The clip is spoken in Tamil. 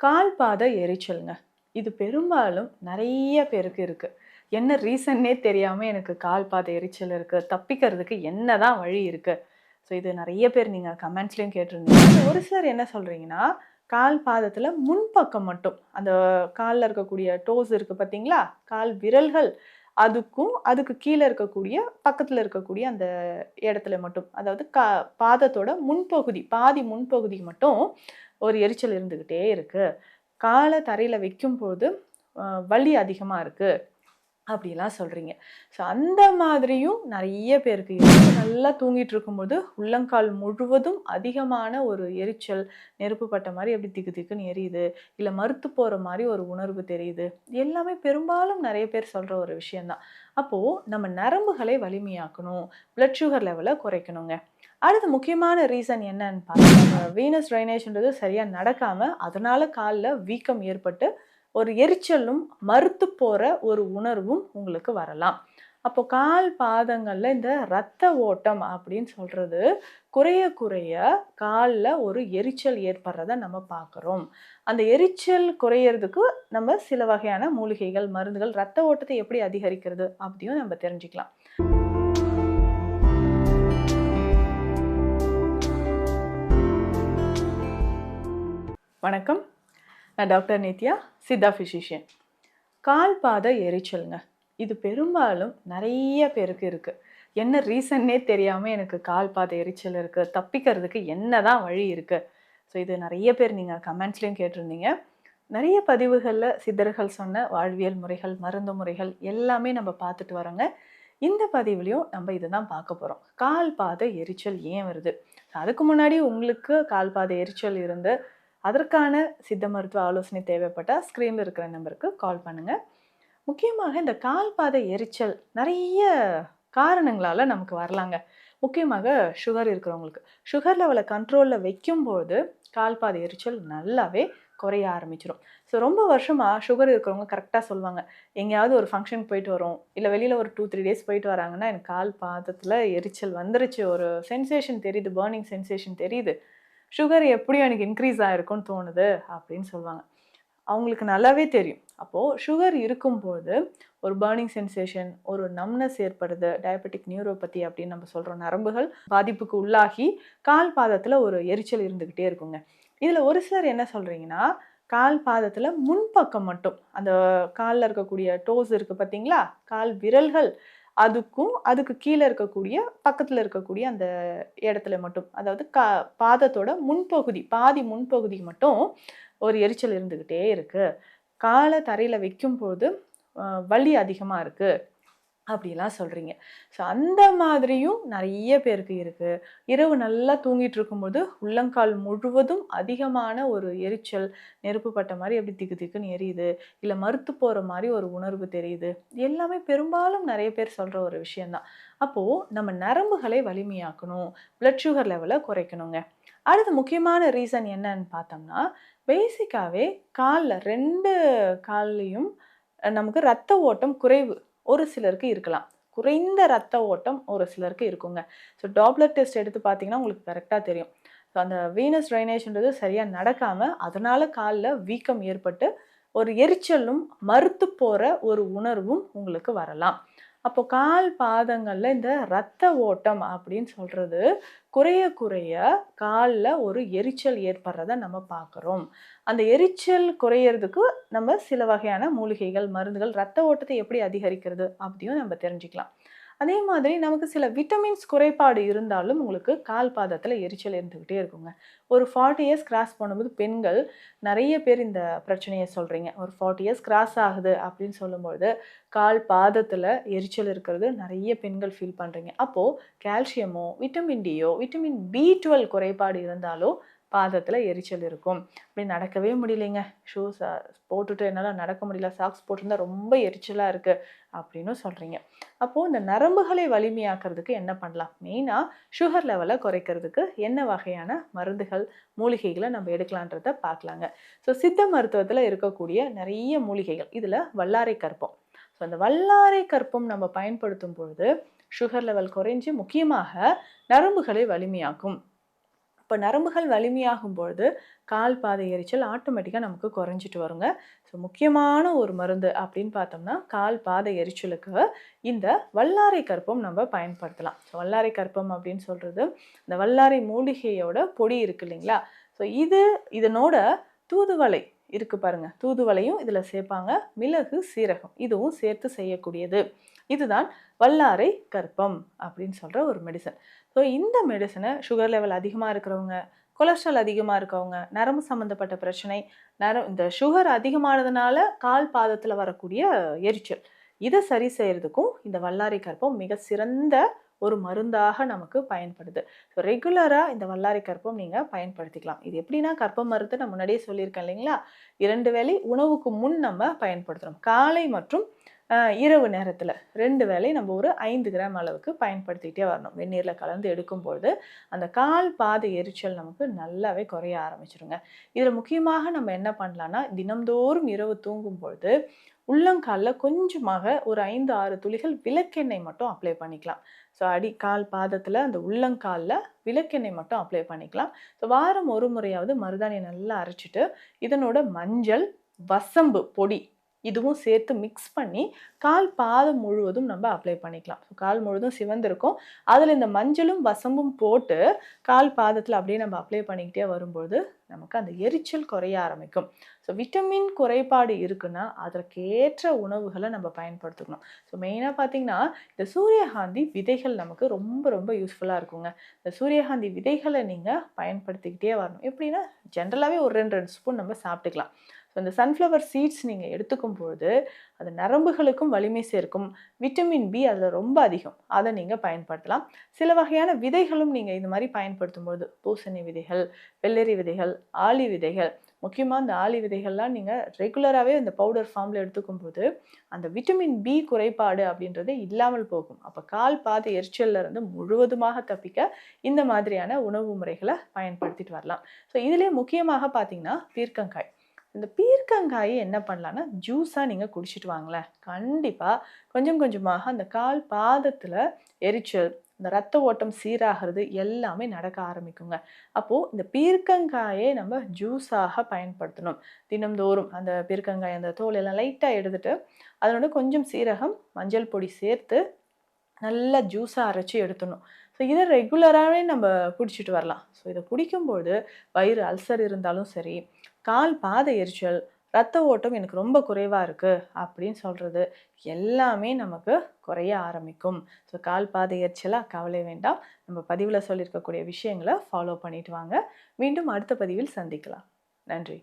கால் பாத எரிச்சல்ங்க. இது பெரும்பாலும் நெறைய பேருக்கு இருக்கு. என்ன ரீசன்னே தெரியாம எனக்கு கால் பாத எரிச்சல் இருக்கு. தப்பிக்கிறதுக்கு என்னதான் வழி இருக்கு? ஸோ இது நெறைய பேர் நீங்க கமெண்ட்ஸ்லயும் கேட்டிருந்தீங்க. ஒரு சிலர் என்ன சொல்றீங்கன்னா, கால் பாதத்துல முன்பக்கம் மட்டும் அந்த கால்ல இருக்கக்கூடிய டோஸ் இருக்கு பார்த்தீங்களா? கால் விரல்கள் அதுக்கு கீழ இருக்கக்கூடிய பக்கத்துல இருக்கக்கூடிய அந்த இடத்துல மட்டும் அதாவது பாதத்தோட முன்பகுதி பாதி முன்பகுதி மட்டும் ஒரு எரிச்சல் இருந்துகிட்டே இருக்கு. கால தரையில வைக்கும்போது வலி அதிகமா இருக்கு. அப்படிலாம் சொல்றீங்க. ஸோ அந்த மாதிரியும் நெறைய பேருக்கு இருக்கு. நல்லா தூங்கிட்டு இருக்கும்போது, உள்ளங்கால் முழுவதும் அதிகமான ஒரு எரிச்சல், நெருப்பு பட்ட மாரி அப்படி திகு திகுன்னு எரியுது. இல்ல மரத்து போற மாரி ஒரு உணர்வு தெரியுது. இது எல்லாமே பெரும்பாலும் நெறைய பேர் சொல்ற ஒரு விஷயம் தான். அப்போ நம்ம நரம்புகளை வலிமையாக்கணும். Blood sugar லெவல குறைக்கணுங்க. அடுத்து முக்கியமான ரீசன் என்னன்னு பார்த்தா, வீனஸ் ட்ரைனேஜ்ன்றது சரியா நடக்காம, அதனால கால்ல வீக்கம் ஏற்பட்டு ஒரு எரிச்சலும், மறுத்து போற ஒரு உணர்வும் உங்களுக்கு வரலாம். அப்போ கால் பாதங்கள்ல இந்த இரத்த ஓட்டம் அப்படின்னு சொல்றது குறைய குறைய கால்ல ஒரு எரிச்சல் ஏற்படுறத நம்ம பார்க்குறோம். அந்த எரிச்சல் குறையறதுக்கு நம்ம சில வகையான மூலிகைகள், மருந்துகள், இரத்த ஓட்டத்தை எப்படி அதிகரிக்கிறது அப்படியும் நம்ம தெரிஞ்சுக்கலாம். வணக்கம். நான் டாக்டர் நித்யா, சித்தா ஃபிசிஷியன். கால் பாத எரிச்சல்ங்க. இது பெரும்பாலும் நெறைய பேருக்கு இருக்கு. என்ன ரீசன்னே தெரியாம எனக்கு கால் பாத எரிச்சல் இருக்கு. தப்பிக்கிறதுக்கு என்னதான் வழி இருக்கு? ஸோ இது நெறைய பேர் நீங்க கமெண்ட்ஸ்லயும் கேட்டிருந்தீங்க. நெறைய பதிவுகள்ல சித்தர்கள் சொன்ன வாழ்வியல் முறைகள், மருந்து முறைகள் எல்லாமே நம்ம பார்த்துட்டு வரோங்க. இந்த பதிவுலயும் நம்ம இதுதான் பார்க்க போறோம். கால் பாத எரிச்சல் ஏன் வருது? அதுக்கு முன்னாடி உங்களுக்கு கால் பாத எரிச்சல் இருந்து அதற்கான சித்த மருத்துவ ஆலோசனை தேவைப்பட்டா ஸ்க்ரீன்ல இருக்கிற நம்பருக்கு கால் பண்ணுங்க. முக்கியமாக இந்த கால் பாத எரிச்சல் நிறைய காரணங்களால நமக்கு வரலாங்க. முக்கியமாக சுகர் இருக்கிறவங்களுக்கு. சுகர் லெவல கண்ட்ரோல்ல வைக்கும்போது கால் பாத எரிச்சல் நல்லாவே குறைய ஆரம்பிச்சிரும். ஸோ ரொம்ப வருஷமா சுகர் இருக்கிறவங்க கரெக்ட்டா சொல்லுவாங்க. எங்கேயாவது ஒரு ஃபங்ஷனுக்கு போயிட்டு வரோம், இல்ல வெளியில ஒரு 2, 3 டேஸ் போயிட்டு வராங்கன்னா, எனக்கு கால் பாதத்துல எரிச்சல் வந்துருச்சு. ஒரு சென்சேஷன் தெரியுது, பர்னிங் சென்சேஷன் தெரியுது. சுகர் எப்படியும் எனக்கு இன்க்ரீஸ் ஆயிருக்கும்னு தோணுது அப்படின்னு சொல்லுவாங்க. அவங்களுக்கு நல்லாவே தெரியும். அப்போ சுகர் இருக்கும்போது ஒரு பர்னிங் சென்சேஷன், ஒரு நம்னஸ் ஏற்படுது, டயபெட்டிக் நியூரோபதி அப்படின்னு நம்ம சொல்றோம். நரம்புகள் பாதிப்புக்கு உள்ளாகி கால் பாதத்துல ஒரு எரிச்சல் இருந்துகிட்டே இருக்குங்க. இதுல ஒரு சிலர் என்ன சொல்றீங்கன்னா, கால் பாதத்துல முன்பக்கம் மட்டும் அந்த கால்ல இருக்கக்கூடிய டோஸ் இருக்கு பார்த்தீங்களா? கால் விரல்கள் அதுக்கு கீழ இருக்கக்கூடிய பக்கத்துல இருக்கக்கூடிய அந்த இடத்துல மட்டும் அதாவது பாதத்தோட முன்பகுதி பாதி முன்பகுதி மட்டும் ஒரு எரிச்சல் இருந்துகிட்டே இருக்கு. கால தரையில வைக்கும்போது வலி அதிகமா இருக்கு. அப்படிலாம் சொல்றீங்க. ஸோ அந்த மாதிரியும் நெறைய பேருக்கு இருக்கு. இரவு நல்லா தூங்கிட்டு இருக்கும்போது, உள்ளங்கால் முழுவதும் அதிகமான ஒரு எரிச்சல், நெருப்பு பட்ட மாரி அப்படி திகு திகுன்னு எரியுது. இல்ல மரத்து போற மாரி ஒரு உணர்வு தெரியுது. இது எல்லாமே பெரும்பாலும் நெறைய பேர் சொல்ற ஒரு விஷயம் தான். அப்போ நம்ம நரம்புகளை வலிமையாக்கணும். Blood sugar லெவல குறைக்கணுங்க. அடுத்து முக்கியமான ரீசன் என்னன்னு பார்த்தோம்னா, பேசிக்காவே கால்ல 2 கால்லயும் நமக்கு ரத்த ஓட்டம் குறைவு. ஒரு சிலருக்கு இருக்கலாம். குறைந்த ரத்த ஓட்டம் ஒரு சிலருக்கு இருக்குங்க. ஸோ டாப்லர் டெஸ்ட் எடுத்து பார்த்தீங்கன்னா, உங்களுக்கு கரெக்ட்டா தெரியும். ஸோ அந்த வீனஸ் ட்ரைனேஜ்ன்றது சரியா நடக்காம, அதனால கால்ல வீக்கம் ஏற்பட்டு, ஒரு எரிச்சலும், மறுத்து போற ஒரு உணர்வும் உங்களுக்கு வரலாம். அப்போ கால் பாதங்கள்ல இந்த ரத்த ஓட்டம் அப்படின்னு சொல்றது குறைய குறைய கால்ல ஒரு எரிச்சல் ஏற்படுறத நம்ம பார்க்குறோம். அந்த எரிச்சல் குறையறதுக்கு நம்ம சில வகையான மூலிகைகள், மருந்துகள், ரத்த ஓட்டத்தை எப்படி அதிகரிக்கிறது அப்படியும் நம்ம தெரிஞ்சுக்கலாம். அதே மாதிரி நமக்கு சில விட்டமின்ஸ் குறைபாடு இருந்தாலும் உங்களுக்கு கால் பாதத்துல எரிச்சல் இருந்துகிட்டே இருக்குங்க. ஒரு 40 இயர்ஸ் கிராஸ் பண்ணும்போது பெண்கள் நெறைய பேர் இந்த பிரச்சனைய சொல்றீங்க. ஒரு 40 இயர்ஸ் கிராஸ் ஆகுது அப்படின்னு சொல்லும்பொழுது, கால் பாதத்துல எரிச்சல் இருக்கிறது நெறைய பெண்கள் ஃபீல் பண்றீங்க. அப்போ கால்சியமோ, விட்டமின் டியோ, விட்டமின் B12 குறைபாடு இருந்தாலோ பாதத்துல எரிச்சல் இருக்கும். அப்படி நடக்கவே முடியலைங்க. ஷூஸ் போட்டுட்டு என்னால நடக்க முடியல. சாக்ஸ் போட்டிருந்தா ரொம்ப எரிச்சலா இருக்கு அப்படின்னு சொல்றீங்க. அப்போ இந்த நரம்புகளை வலிமையாக்குறதுக்கு என்ன பண்ணலாம்? மெயினா சுகர் லெவல குறைக்கிறதுக்கு என்ன வகையான மருந்துகள், மூலிகைகள நம்ம எடுக்கலான்றத பார்க்கலாங்க. ஸோ சித்த மருத்துவத்துல இருக்கக்கூடிய நெறைய மூலிகைகள். இதுல வல்லாரை கற்பம். ஸோ அந்த வல்லாரை கற்பம் நம்ம பயன்படுத்தும் பொழுது சுகர் லெவல் குறைஞ்சு முக்கியமாக நரம்புகளை வலிமையாக்கும். இப்ப அப்போ நரம்புகள் வலிமையாகும் பொழுது கால் பாதை எரிச்சல் ஆட்டோமேட்டிக்காக நமக்கு குறைஞ்சிட்டு வருங்க. ஸோ முக்கியமான ஒரு மருந்து அப்படின்னு பார்த்தோம்னா கால் பாதை எரிச்சலுக்கு இந்த வல்லாரை கற்பூரம் நம்ம பயன்படுத்தலாம். ஸோ வல்லாரை கற்பூரம் அப்படின்னு சொல்கிறது இந்த வல்லாரை மூலிகையோட பொடி இருக்கு இல்லைங்களா? ஸோ இதனோட தூதுவளை இருக்கு பாருங்க, தூதுவளையும் இதில் சேர்ப்பாங்க. மிளகு, சீரகம் இதுவும் சேர்த்து செய்யக்கூடியது. இதுதான் வல்லாரை கற்பம் அப்படின்னு சொல்கிற ஒரு மெடிசன். ஸோ இந்த மெடிசனை சுகர் லெவல் அதிகமாக இருக்கிறவங்க, கொலஸ்ட்ரால் அதிகமாக இருக்கவங்க, நரம்பு சம்மந்தப்பட்ட பிரச்சனை, இந்த சுகர் அதிகமானதுனால கால் பாதத்தில் வரக்கூடிய எரிச்சல், இதை சரி செய்யறதுக்கும் இந்த வல்லாரை கற்பம் மிக சிறந்த ஒரு மருந்தாக நமக்கு பயன்படுது. ஸோ ரெகுலராக இந்த வல்லாரை கற்பம் நீங்கள் பயன்படுத்திக்கலாம். இது எப்படின்னா கற்பம் மருந்து நான் முன்னாடியே சொல்லியிருக்கேன் இல்லைங்களா? 2 வேளை உணவுக்கு முன் நம்ம பயன்படுத்துகிறோம். காலை மற்றும் இரவு நேரத்தில் 2 வேளை நம்ம ஒரு 5 கிராம் அளவுக்கு பயன்படுத்திக்கிட்டே வரணும். வெந்நீரில் கலந்து எடுக்கும்பொழுது அந்த கால் பாத எரிச்சல் நமக்கு நல்லாவே குறைய ஆரம்பிச்சிருங்க. இதில் முக்கியமாக நம்ம என்ன பண்ணலான்னா, தினம்தோறும் இரவு தூங்கும் பொழுது உள்ளங்காலில் கொஞ்சமாக ஒரு 5-6 துளிகள் விளக்கெண்ணெய் மட்டும் அப்ளை பண்ணிக்கலாம். ஸோ கால் பாதத்தில் அந்த உள்ளங்காலில் விளக்கெண்ணெய் மட்டும் அப்ளை பண்ணிக்கலாம். ஸோ வாரம் ஒரு முறையாவது மருதாணியை நல்லா அரைச்சிட்டு இதனோட மஞ்சள், வசம்பு பொடி இதுவும் சேர்த்து மிக்ஸ் பண்ணி கால் பாதம் முழுவதும் நம்ம அப்ளை பண்ணிக்கலாம். ஸோ கால் முழுவதும் சிவந்திருக்கும். அதில் இந்த மஞ்சளும் வசம்பும் போட்டு கால் பாதத்தில் அப்படியே நம்ம அப்ளை பண்ணிக்கிட்டே வரும்போது நமக்கு அந்த எரிச்சல் குறைய ஆரம்பிக்கும். ஸோ விட்டமின் குறைபாடு இருக்குன்னா அதற்கேற்ற உணவுகளை நம்ம பயன்படுத்திக்கணும். ஸோ மெயினாக பார்த்தீங்கன்னா இந்த சூரியகாந்தி விதைகள் நமக்கு ரொம்ப ரொம்ப யூஸ்ஃபுல்லாக இருக்குங்க. இந்த சூரியகாந்தி விதைகளை நீங்கள் பயன்படுத்திக்கிட்டே வரணும். எப்படின்னா ஜென்ரலாகவே ஒரு 2 ஸ்பூன் நம்ம சாப்பிட்டுக்கலாம். ஸோ இந்த சன்ஃப்ளவர் சீட்ஸ் நீங்கள் எடுத்துக்கும் பொழுது அது நரம்புகளுக்கும் வலிமை சேர்க்கும். விட்டமின் பி அதில் ரொம்ப அதிகம். அதை நீங்கள் பயன்படுத்தலாம். சில வகையான விதைகளும் நீங்கள் இந்த மாதிரி பயன்படுத்தும்போது பூசணி விதைகள், வெள்ளரி விதைகள், ஆளி விதைகள், முக்கியமாக இந்த ஆளி விதைகள்லாம் நீங்கள் ரெகுலராகவே இந்த பவுடர் ஃபார்மில் எடுத்துக்கும் போது அந்த விட்டமின் பி குறைபாடு அப்படின்றது இல்லாமல் போகும். அப்போ கால் பாத எரிச்சல்ல இருந்து முழுவதுமாக தப்பிக்க இந்த மாதிரியான உணவு முறைகளை பயன்படுத்திட்டு வரலாம். ஸோ இதுலேயே முக்கியமாக பார்த்தீங்கன்னா பீர்க்கங்காய். இந்த பீர்க்கங்காயை என்ன பண்ணலான்னா ஜூஸாக நீங்கள் குடிச்சிட்டு வாங்களேன். கண்டிப்பாக கொஞ்சம் கொஞ்சமாக அந்த கால் பாதத்தில் எரிச்சல், இந்த ரத்த ஓட்டம் சீராகிறது எல்லாமே நடக்க ஆரம்பிக்குங்க. அப்போது இந்த பீர்க்கங்காயை நம்ம ஜூஸாக பயன்படுத்தணும். தினம்தோறும் அந்த பீர்க்கங்காய் அந்த தோல் எல்லாம் லைட்டாக எடுத்துட்டு அதனோட கொஞ்சம் சீரகம், மஞ்சள் பொடி சேர்த்து நல்லா ஜூஸாக அரைச்சி எடுத்துடணும். ஸோ இதை ரெகுலராகவே நம்ம குடிச்சிட்டு வரலாம். ஸோ இதை குடிக்கும்போது வயிறு அல்சர் இருந்தாலும் சரி, கால் பாத எரிச்சல், ரத்த ஓட்டம் எனக்கு ரொம்ப குறைவாக இருக்குது அப்படின்னு சொல்கிறது எல்லாமே நமக்கு குறைய ஆரம்பிக்கும். ஸோ கால் பாத எரிச்சலாக கவலை வேண்டாம். நம்ம பதிவில் சொல்லியிருக்கக்கூடிய விஷயங்களை ஃபாலோ பண்ணிட்டு வாங்க. மீண்டும் அடுத்த பதிவில் சந்திக்கலாம். நன்றி.